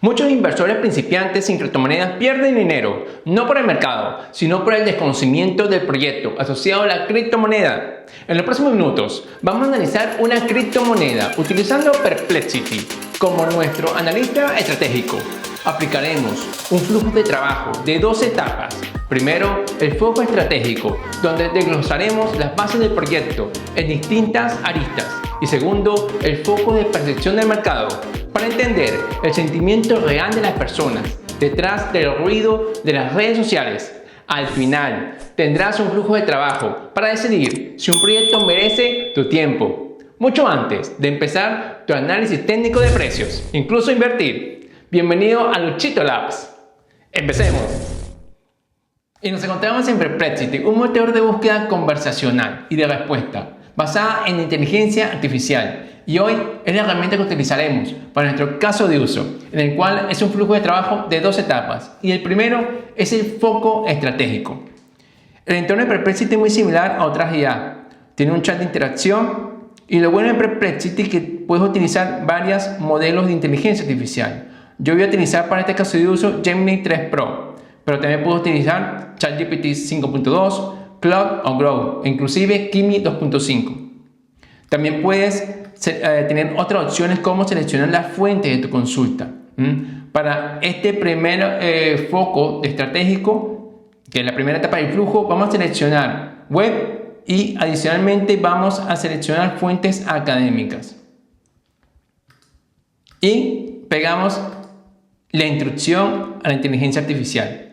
Muchos inversores principiantes en criptomonedas pierden dinero, no por el mercado, sino por el desconocimiento del proyecto asociado a la criptomoneda. En los próximos minutos vamos a analizar una criptomoneda utilizando Perplexity como nuestro analista estratégico. Aplicaremos un flujo de trabajo de dos etapas. Primero, el foco estratégico, donde desglosaremos las bases del proyecto en distintas aristas. Y segundo, el foco de percepción del mercado, para entender el sentimiento real de las personas detrás del ruido de las redes sociales. Al final, tendrás un flujo de trabajo para decidir si un proyecto merece tu tiempo. Mucho antes de empezar tu análisis técnico de precios, incluso invertir. Bienvenido a Luchito Labs. Empecemos. Y nos encontramos en Perplexity, un motor de búsqueda conversacional y de respuesta basada en inteligencia artificial. Y hoy es la herramienta que utilizaremos para nuestro caso de uso, en el cual es un flujo de trabajo de dos etapas. Y el primero es el foco estratégico. El entorno de Perplexity es muy similar a otras IA. Tiene un chat de interacción y lo bueno de Perplexity es que puedes utilizar varios modelos de inteligencia artificial. Yo voy a utilizar para este caso de uso Gemini 3 Pro, pero también puedo utilizar ChatGPT 5.2, Claude o Grow, e inclusive Kimi 2.5. También puedes tener otras opciones como seleccionar la fuente de tu consulta. Para este primer foco estratégico, que es la primera etapa del flujo, vamos a seleccionar web y adicionalmente vamos a seleccionar fuentes académicas. Y pegamos la instrucción a la inteligencia artificial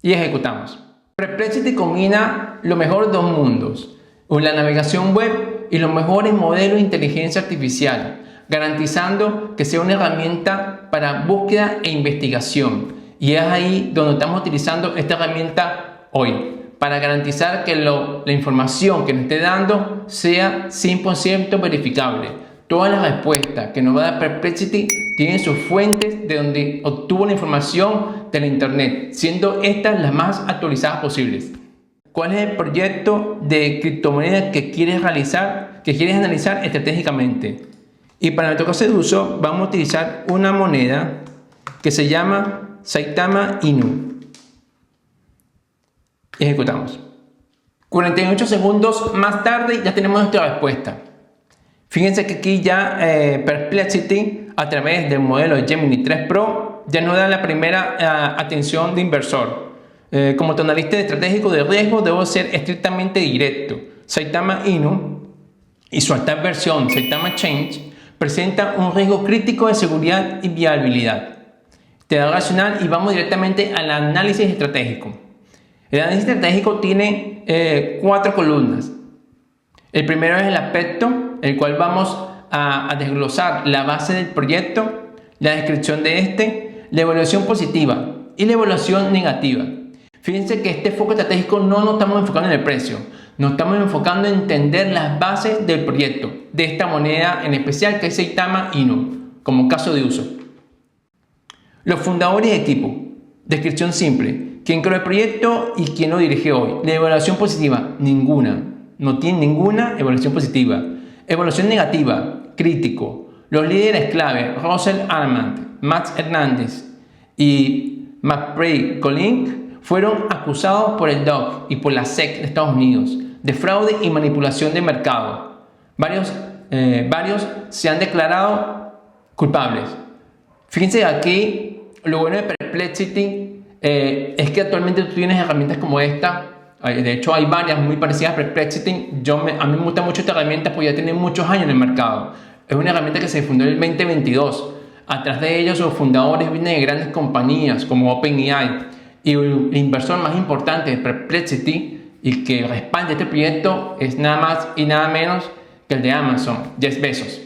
y ejecutamos. Perplexity combina lo mejor de dos mundos, la navegación web y los mejores modelos de inteligencia artificial, garantizando que sea una herramienta para búsqueda e investigación. Y es ahí donde estamos utilizando esta herramienta hoy, para garantizar que la información que nos esté dando sea 100% verificable. Todas las respuestas que nos va a dar Perplexity tienen sus fuentes de donde obtuvo la información de la internet, siendo estas las más actualizadas posibles. ¿Cuál es el proyecto de criptomoneda que quieres realizar, que quieres analizar estratégicamente? Y para nuestro caso de uso vamos a utilizar una moneda que se llama Saitama Inu. Ejecutamos. 48 segundos más tarde ya tenemos nuestra respuesta. Fíjense que aquí ya Perplexity, a través del modelo Gemini 3 Pro, ya nos da la primera atención de inversor. Como tu analista estratégico de riesgo, debo ser estrictamente directo. Saitama Inu y su actual versión, Saitama Change, presenta un riesgo crítico de seguridad y viabilidad. Te da racional y vamos directamente al análisis estratégico. El análisis estratégico tiene 4 columnas. El primero es el aspecto, el cual vamos a desglosar la base del proyecto, la descripción de este, la evaluación positiva y la evaluación negativa. Fíjense que este foco estratégico no nos estamos enfocando en el precio, nos estamos enfocando en entender las bases del proyecto, de esta moneda en especial que es Saitama Inu, como caso de uso. Los fundadores y equipo. Descripción simple. ¿Quién creó el proyecto y quién lo dirige hoy? La evaluación positiva, ninguna. No tiene ninguna evaluación positiva. Evaluación negativa, crítico. Los líderes clave, Russell Armand, Max Hernández y McPray Colink, fueron acusados por el DOJ y por la SEC de Estados Unidos de fraude y manipulación de mercado. Varios se han declarado culpables. Fíjense aquí, lo bueno de Perplexity es que actualmente tú tienes herramientas como esta. De hecho, hay varias muy parecidas a Perplexity. A mí me gusta mucho esta herramienta porque ya tiene muchos años en el mercado. Es una herramienta que se fundó en el 2022. Atrás de ellos, sus fundadores vienen de grandes compañías como OpenAI. Y el inversor más importante de Perplexity y que respalda este proyecto es nada más y nada menos que el de Amazon, Jeff Bezos.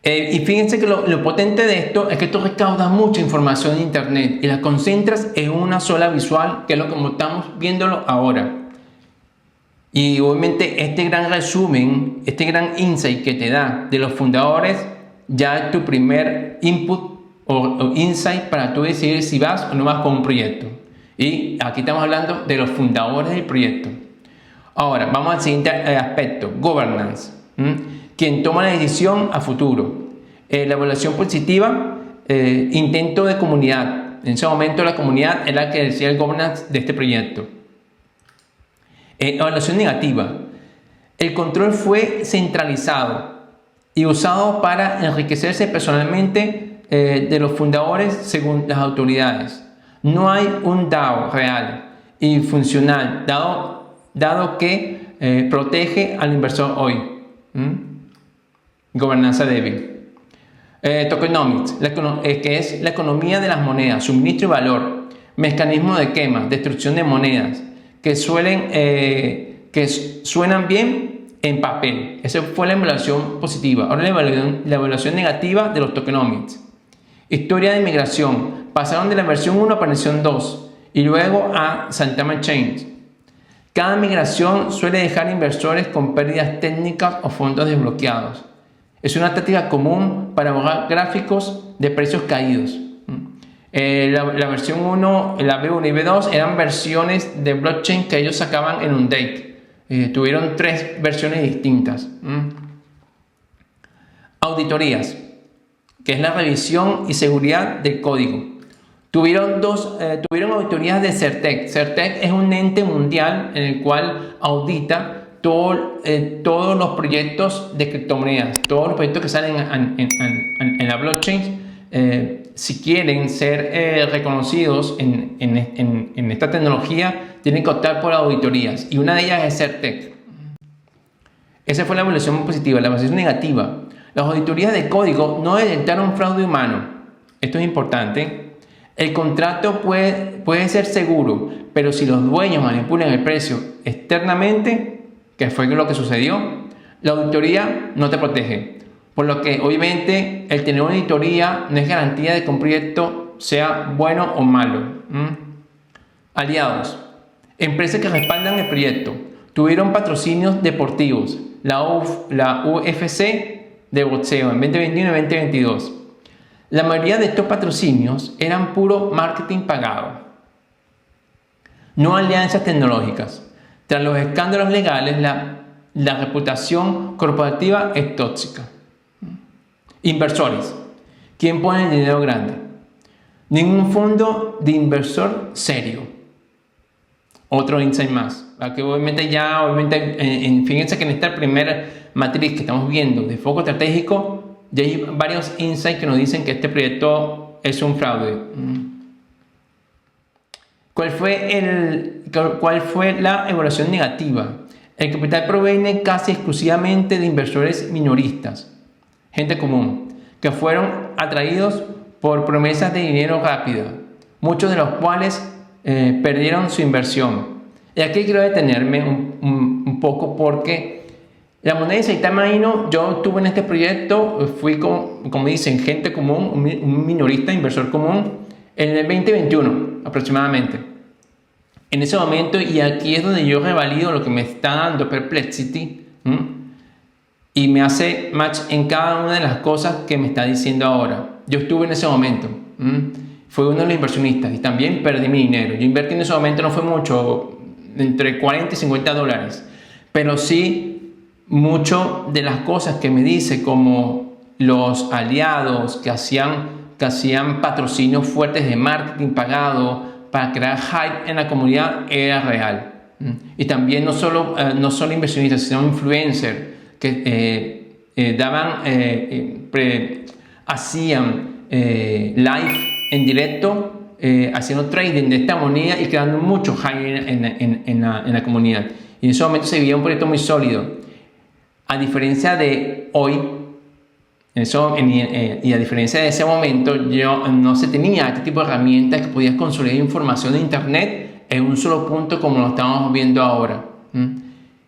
Y fíjense que lo potente de esto es que tú recaudas mucha información en internet y la concentras en una sola visual, que es lo como estamos viéndolo ahora. Y obviamente este gran resumen, este gran insight que te da de los fundadores, ya es tu primer input o insight para tú decidir si vas o no vas con un proyecto. Y aquí estamos hablando de los fundadores del proyecto. Ahora vamos al siguiente aspecto, governance. Quien toma la decisión a futuro. La evaluación positiva intento de comunidad. En ese momento la comunidad era la que decía el governance de este proyecto. Evaluación negativa. El control fue centralizado y usado para enriquecerse personalmente de los fundadores según las autoridades. No hay un DAO real y funcional, dado que protege al inversor hoy. Gobernanza débil. Tokenomics, que es la economía de las monedas, suministro y valor, mecanismo de quema, destrucción de monedas, que suenan bien en papel. Esa fue la evaluación positiva. Ahora la evaluación negativa de los tokenomics. Historia de migración. Pasaron de la versión 1 a la versión 2 y luego a Santama Chain. Cada migración suele dejar inversores con pérdidas técnicas o fondos desbloqueados. Es una táctica común para borrar gráficos de precios caídos. La versión 1, la B1 y B2 eran versiones de blockchain que ellos sacaban en un date. Tuvieron 3 versiones distintas. Auditorías, que es la revisión y seguridad del código. Tuvieron auditorías de CertTech. CertTech es un ente mundial en el cual audita todos los proyectos de criptomonedas, todos los proyectos que salen en la blockchain. Si quieren ser reconocidos en esta tecnología, tienen que optar por auditorías, y una de ellas es CertTech. Esa fue la evaluación positiva. La evaluación negativa. Las auditorías de código no detectaron fraude humano. Esto es importante. El contrato puede ser seguro, pero si los dueños manipulan el precio externamente, que fue lo que sucedió, la auditoría no te protege. Por lo que obviamente el tener una auditoría no es garantía de que un proyecto sea bueno o malo. Aliados. Empresas que respaldan el proyecto. Tuvieron patrocinios deportivos. La UFC de boxeo en 2021 y 2022. La mayoría de estos patrocinios eran puro marketing pagado, no alianzas tecnológicas. Tras los escándalos legales, la reputación corporativa es tóxica. Inversores. ¿Quién pone el dinero grande? Ningún fondo de inversor serio. Otro insight más. Aquí obviamente fíjense que en esta primera matriz que estamos viendo de foco estratégico, ya hay varios insights que nos dicen que este proyecto es un fraude. ¿Cuál fue la evaluación negativa? El capital proviene casi exclusivamente de inversores minoristas, gente común, que fueron atraídos por promesas de dinero rápida, muchos de los cuales perdieron su inversión. Y aquí quiero detenerme un poco porque la moneda de Saitama Inu, yo estuve en este proyecto, fui como dicen, gente común, un minorista, inversor común, en el 2021 aproximadamente. En ese momento, y aquí es donde yo revalido lo que me está dando Perplexity, y me hace match en cada una de las cosas que me está diciendo ahora. Yo estuve en ese momento, fui uno de los inversionistas y también perdí mi dinero. Yo invertí en ese momento, no fue mucho, entre 40 y 50 dólares, pero sí mucho de las cosas que me dice, como los aliados que hacían patrocinios fuertes de marketing pagado para crear hype en la comunidad, era real. Y también no solo inversionistas, sino influencers que hacían live en directo, haciendo trading de esta moneda y creando mucho hype en la comunidad. Y en ese momento se vivía un proyecto muy sólido. A diferencia de hoy, y a diferencia de ese momento, no se tenía este tipo de herramientas que podías consolidar información de internet en un solo punto como lo estamos viendo ahora.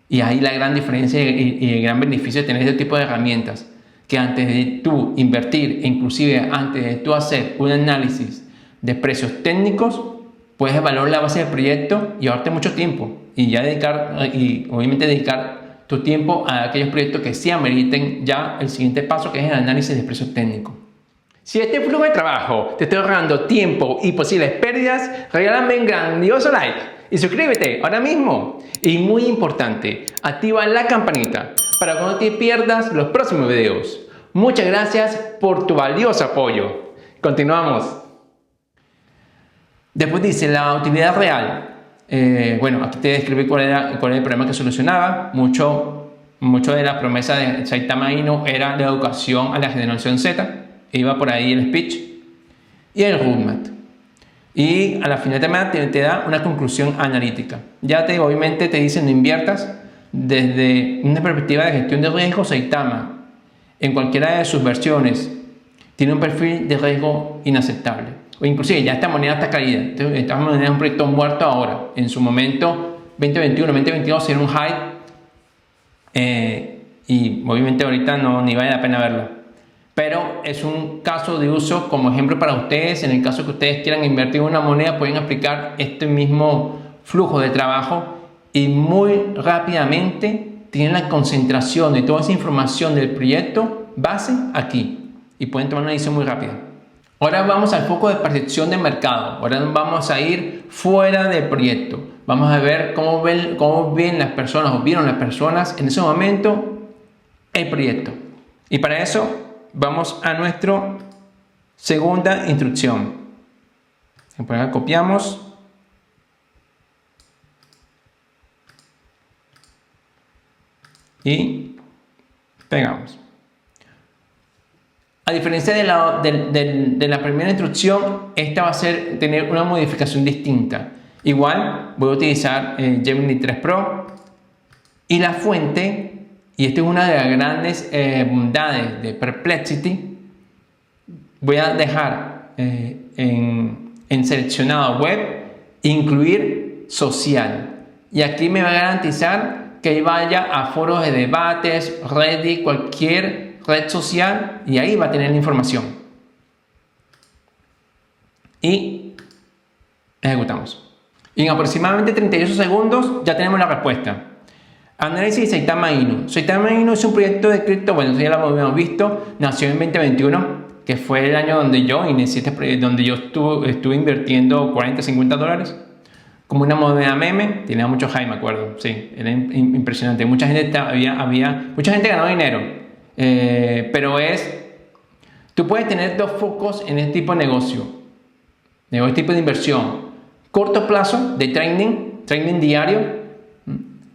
Y ahí la gran diferencia y el gran beneficio de tener este tipo de herramientas, que antes de tú invertir, e inclusive antes de tú hacer un análisis de precios técnicos, puedes evaluar la base del proyecto y ahorrarte mucho tiempo y obviamente dedicar tu tiempo a aquellos proyectos que sí ameriten ya el siguiente paso, que es el análisis de precios técnicos. Si este flujo de trabajo te está ahorrando tiempo y posibles pérdidas, regálame un grandioso like y suscríbete ahora mismo. Y muy importante, activa la campanita para que no te pierdas los próximos videos. Muchas gracias por tu valioso apoyo. Continuamos. Después dice la utilidad real. Bueno, aquí te describí cuál era el problema que solucionaba. Mucho de la promesa de Saitama Inu era la educación a la generación Z. Iba por ahí el speech. Y el roadmap. Y a la final te da una conclusión analítica. Obviamente te dicen no inviertas. Desde una perspectiva de gestión de riesgo, Saitama, en cualquiera de sus versiones, tiene un perfil de riesgo inaceptable. O inclusive ya esta moneda está caída. Esta moneda es un proyecto muerto ahora. En su momento, 2021, 2022 era un hype. Y obviamente ahorita ni vale la pena verla. Pero es un caso de uso como ejemplo para ustedes. En el caso que ustedes quieran invertir en una moneda, pueden aplicar este mismo flujo de trabajo y muy rápidamente tienen la concentración de toda esa información del proyecto base aquí y pueden tomar una decisión muy rápida. Ahora vamos al foco de percepción de mercado. Ahora vamos a ir fuera del proyecto. Vamos a ver cómo ven las personas o vieron las personas en ese momento el proyecto. Y para eso vamos a nuestra segunda instrucción. Por acá copiamos. Y pegamos. A diferencia de la primera instrucción, esta va a tener una modificación distinta. Igual voy a utilizar Gemini 3 Pro y la fuente, y esta es una de las grandes bondades de Perplexity. Voy a dejar en seleccionado web, incluir social, y aquí me va a garantizar que vaya a foros de debates, Reddit, cualquier red social, y ahí va a tener la información. Y ejecutamos. Y en aproximadamente 38 segundos ya tenemos la respuesta. Análisis de Saitama Inu. Saitama Inu es un proyecto de cripto, bueno, eso ya lo habíamos visto, nació en 2021, que fue el año donde yo inicié este proyecto, donde yo estuve invirtiendo $40-50. Como una moneda meme, tenía mucho hype, me acuerdo, sí, era impresionante. Mucha gente mucha gente ganó dinero, pero tú puedes tener dos focos en este tipo de negocio, este tipo de inversión. Corto plazo de trading diario,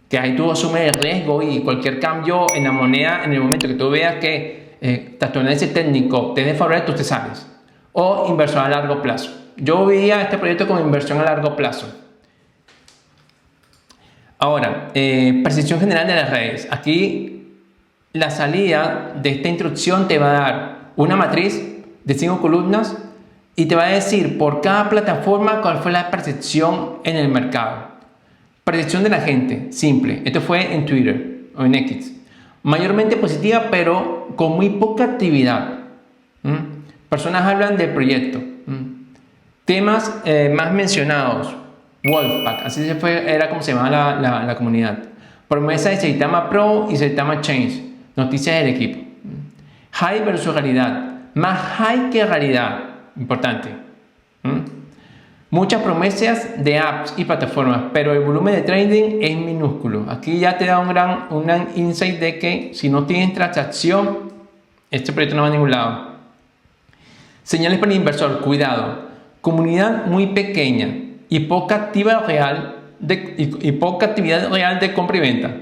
que ahí tú asumes el riesgo y cualquier cambio en la moneda, en el momento que tú veas que tu análisis técnico te desfavorece, tú te sales. O inversión a largo plazo. Yo veía este proyecto como inversión a largo plazo. Ahora, percepción general de las redes. Aquí la salida de esta instrucción te va a dar una matriz de 5 columnas y te va a decir por cada plataforma cuál fue la percepción en el mercado. Percepción de la gente, simple. Esto fue en Twitter o en X. Mayormente positiva, pero con muy poca actividad. Personas hablan del proyecto. Temas más mencionados. Wolfpack, así era como se llamaba la comunidad. Promesa de Saitama Pro y Saitama Change. Noticias del equipo. High versus realidad. Más high que realidad. Importante. Muchas promesas de apps y plataformas, pero el volumen de trading es minúsculo. Aquí ya te da un insight de que si no tienes transacción, este proyecto no va a ningún lado. Señales para el inversor. Cuidado. Comunidad muy pequeña y poca actividad real de compra y venta.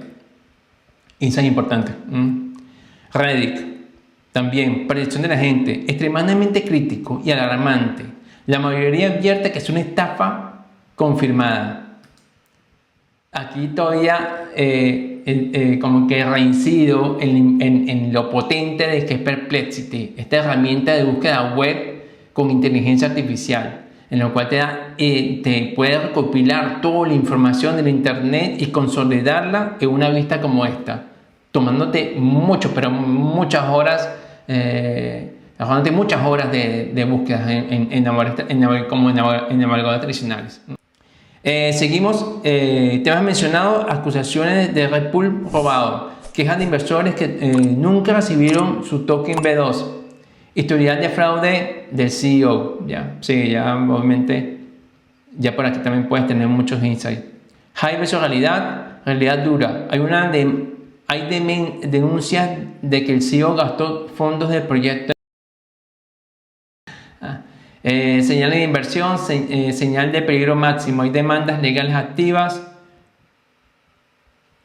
Insight importante. Reddit, también, predicción de la gente, extremadamente crítico y alarmante. La mayoría advierte que es una estafa confirmada. Aquí todavía como que reincido en lo potente de que es Perplexity, esta herramienta de búsqueda web con inteligencia artificial, en la cual te puede recopilar toda la información del internet y consolidarla en una vista como esta, tomándote muchas horas de búsqueda en navegadores tradicionales. Seguimos, temas mencionados: acusaciones de Red Bull robado, quejas de inversores que nunca recibieron su token B2, historial de fraude del CEO. Ya obviamente, ya por aquí también puedes tener muchos insights. High versus realidad dura. Hay denuncias de que el CEO gastó fondos del proyecto. Señales de inversión, señal de peligro máximo. Hay demandas legales activas.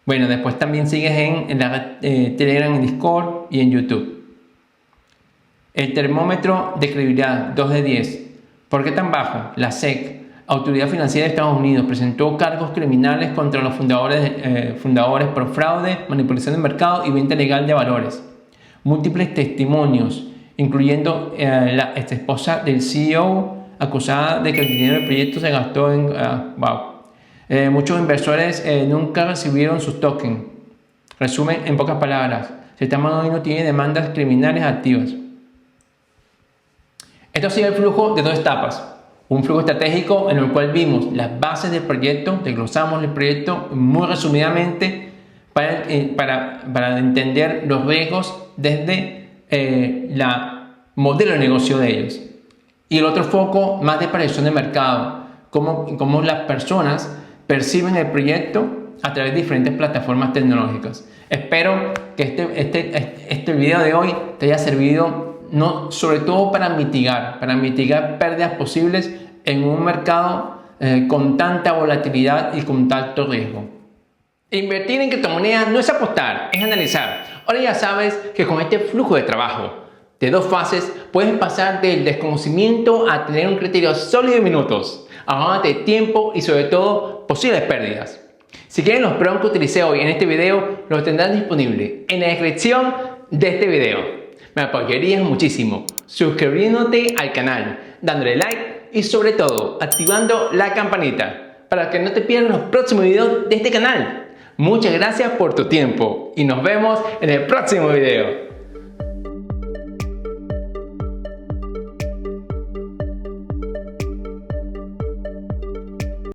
Bueno, después también sigues en la red, Telegram, en Discord y en YouTube. El termómetro de credibilidad, 2 de 10. ¿Por qué tan bajo? La SEC, Autoridad Financiera de Estados Unidos, presentó cargos criminales contra los fundadores por fraude, manipulación de mercado y venta ilegal de valores. Múltiples testimonios, incluyendo la esposa del CEO, acusada de que el dinero del proyecto se gastó en... muchos inversores nunca recibieron sus tokens. Resumen en pocas palabras, Sistema Anónimo tiene demandas criminales activas. Esto ha sido el flujo de 2 etapas. Un flujo estratégico en el cual vimos las bases del proyecto, desglosamos el proyecto muy resumidamente para entender los riesgos desde la modelo de negocio de ellos. Y el otro foco más de predicción de mercado, cómo las personas perciben el proyecto a través de diferentes plataformas tecnológicas. Espero que este video de hoy te haya servido sobre todo para mitigar pérdidas posibles en un mercado con tanta volatilidad y con tanto riesgo. Invertir en criptomonedas no es apostar, es analizar. Ahora ya sabes que con este flujo de trabajo de 2 fases puedes pasar del desconocimiento a tener un criterio sólido en minutos, ahorrándote tiempo y sobre todo posibles pérdidas. Si quieren los prompts que utilicé hoy en este video, los tendrás disponibles en la descripción de este video. Me apoyarías muchísimo suscribiéndote al canal, dándole like y sobre todo activando la campanita para que no te pierdas los próximos videos de este canal. Muchas gracias por tu tiempo y nos vemos en el próximo video.